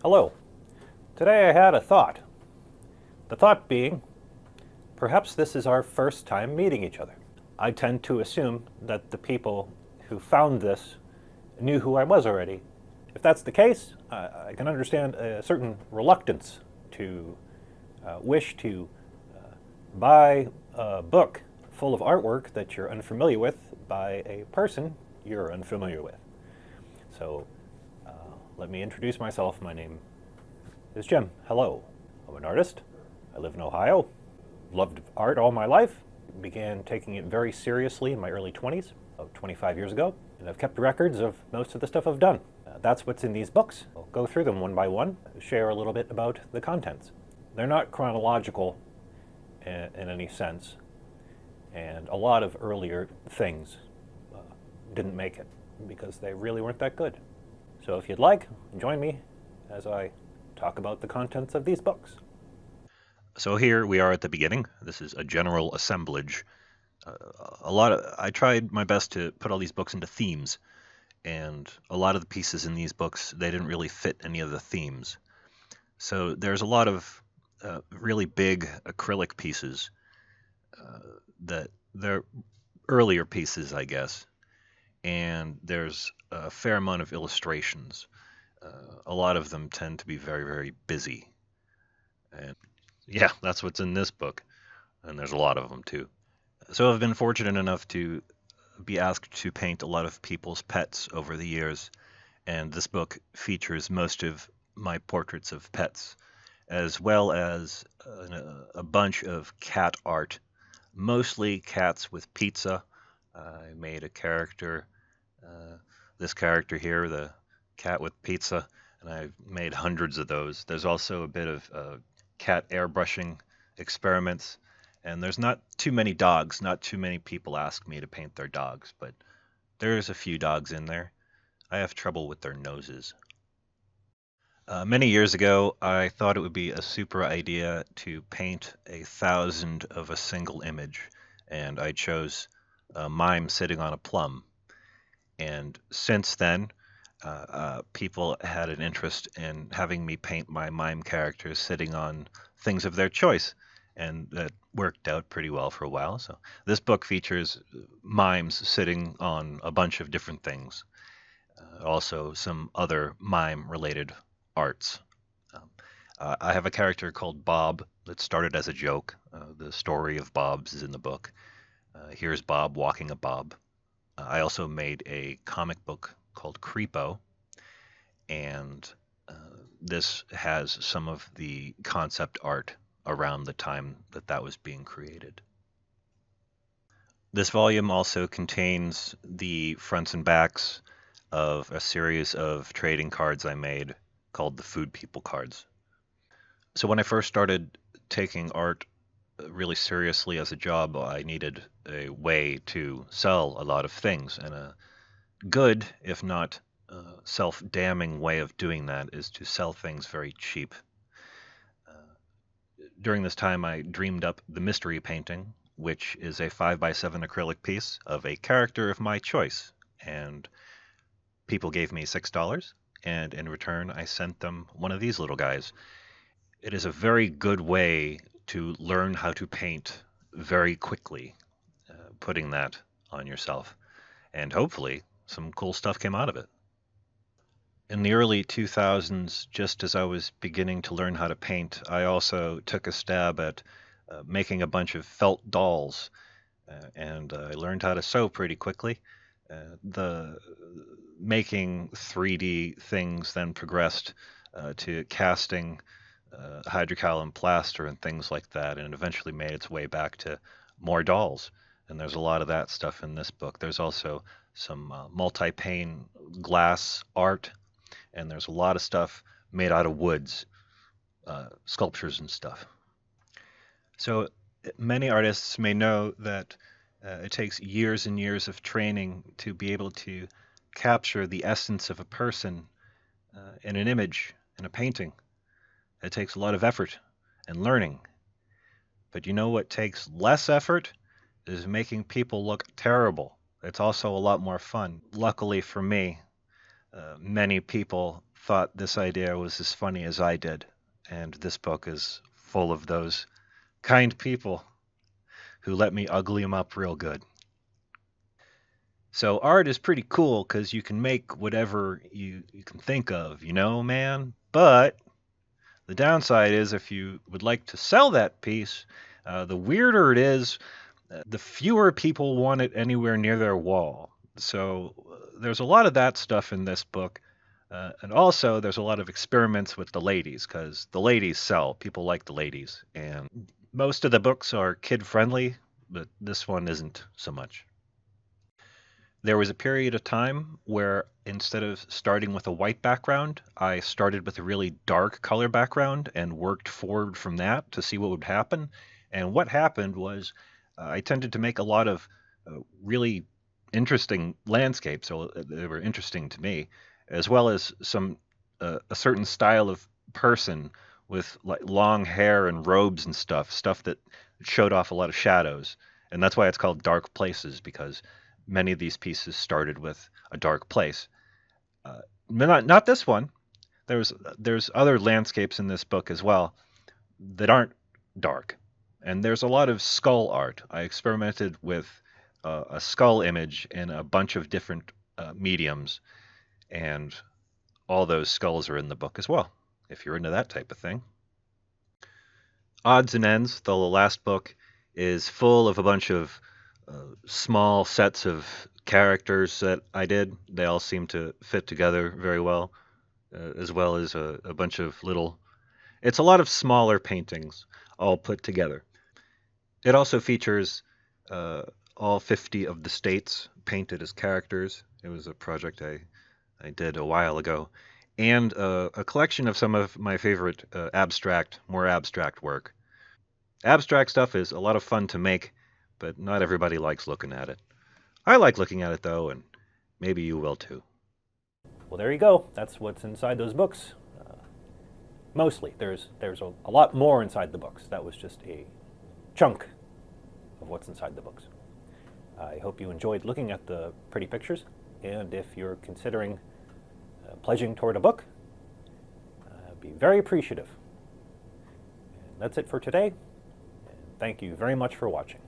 Hello. Today I had a thought. The thought being, perhaps this is our first time meeting each other. I tend to assume that the people who found this knew who I was already. If that's the case, I can understand a certain reluctance to wish to buy a book full of artwork that you're unfamiliar with by a person you're unfamiliar with. So let me introduce myself. My name is Jim. Hello. I'm an artist. I live in Ohio. Loved art all my life. Began taking it very seriously in my early 20s, about 25 years ago, and I've kept records of most of the stuff I've done. That's what's in these books. I'll go through them one by one, share a little bit about the contents. They're not chronological in any sense, and a lot of earlier things didn't make it because they really weren't that good. So if you'd like, join me as I talk about the contents of these books. So here we are at the beginning. This is a general assemblage. I tried my best to put all these books into themes, and a lot of the pieces in these books, they didn't really fit any of the themes. So there's a lot of really big acrylic pieces that they're earlier pieces, I guess, and there's a fair amount of illustrations. A lot of them tend to be very, very busy. And yeah, that's what's in this book, and there's a lot of them too. So I've been fortunate enough to be asked to paint a lot of people's pets over the years, and this book features most of my portraits of pets, as well as a bunch of cat art, mostly cats with pizza. I made a character, this character here, the cat with pizza, and I made hundreds of those. There's also a bit of cat airbrushing experiments. And there's not too many dogs. Not too many people ask me to paint their dogs, but there's a few dogs in there. I have trouble with their noses. Many years ago, I thought it would be a super idea to paint 1,000 of a single image, and I chose a mime sitting on a plum. And since then, people had an interest in having me paint my mime characters sitting on things of their choice, and that worked out pretty well for a while. So this book features mimes sitting on a bunch of different things, also some other mime-related arts. Um, I have a character called Bob that started as a joke. The story of Bob's is in the book. Here's Bob walking a Bob. I also made a comic book called Creepo, and uh, this has some of the concept art around the time that that was being created. This volume also contains the fronts and backs of a series of trading cards I made called the Food People cards. So when I first started taking art really seriously as a job, I needed a way to sell a lot of things, and a good, if not self-damning way of doing that is to sell things very cheap. During this time, I dreamed up the mystery painting, which is a 5x7 acrylic piece of a character of my choice. And people gave me $6, and in return, I sent them one of these little guys. It is a very good way to learn how to paint very quickly, putting that on yourself. And hopefully, some cool stuff came out of it. In the early 2000s, just as I was beginning to learn how to paint, I also took a stab at making a bunch of felt dolls, and I learned how to sew pretty quickly. The making 3D things then progressed to casting hydrocolumn plaster and things like that, and eventually made its way back to more dolls. And there's a lot of that stuff in this book. There's also some multi-pane glass art, and there's a lot of stuff made out of woods, sculptures and stuff. So many artists may know that it takes years and years of training to be able to capture the essence of a person in an image, in a painting. It takes a lot of effort and learning. But you know what takes less effort is making people look terrible. It's also a lot more fun. Luckily for me, Many people thought this idea was as funny as I did, and this book is full of those kind people who let me ugly them up real good. So art is pretty cool because you can make whatever you can think of, man. But the downside is if you would like to sell that piece, the weirder it is, the fewer people want it anywhere near their wall. So there's a lot of that stuff in this book. And also, there's a lot of experiments with the ladies because the ladies sell. People like the ladies. And most of the books are kid friendly, but this one isn't so much. There was a period of time where instead of starting with a white background, I started with a really dark color background and worked forward from that to see what would happen. And what happened was I tended to make a lot of really interesting landscapes, so they were interesting to me, as well as some a certain style of person with like long hair and robes and stuff that showed off a lot of shadows. And that's why it's called Dark Places, because many of these pieces started with a dark place. Not this one. There's other landscapes in this book as well that aren't dark, and there's a lot of skull art. I experimented with a skull image in a bunch of different mediums, and all those skulls are in the book as well. If you're into that type of thing. Odds and Ends, the last book, is full of a bunch of small sets of characters that I did. They all seem to fit together very as well as a bunch of little. It's a lot of smaller paintings all put together. It also features uh, all 50 of the states painted as characters. It was a project I did a while ago. And a collection of some of my favorite more abstract work. Abstract stuff is a lot of fun to make, but not everybody likes looking at it. I like looking at it though, and maybe you will too. Well, there you go. That's what's inside those books. Mostly. There's a lot more inside the books. That was just a chunk of what's inside the books. I hope you enjoyed looking at the pretty pictures, and if you're considering pledging toward a book, I'd be very appreciative. And that's it for today, and thank you very much for watching.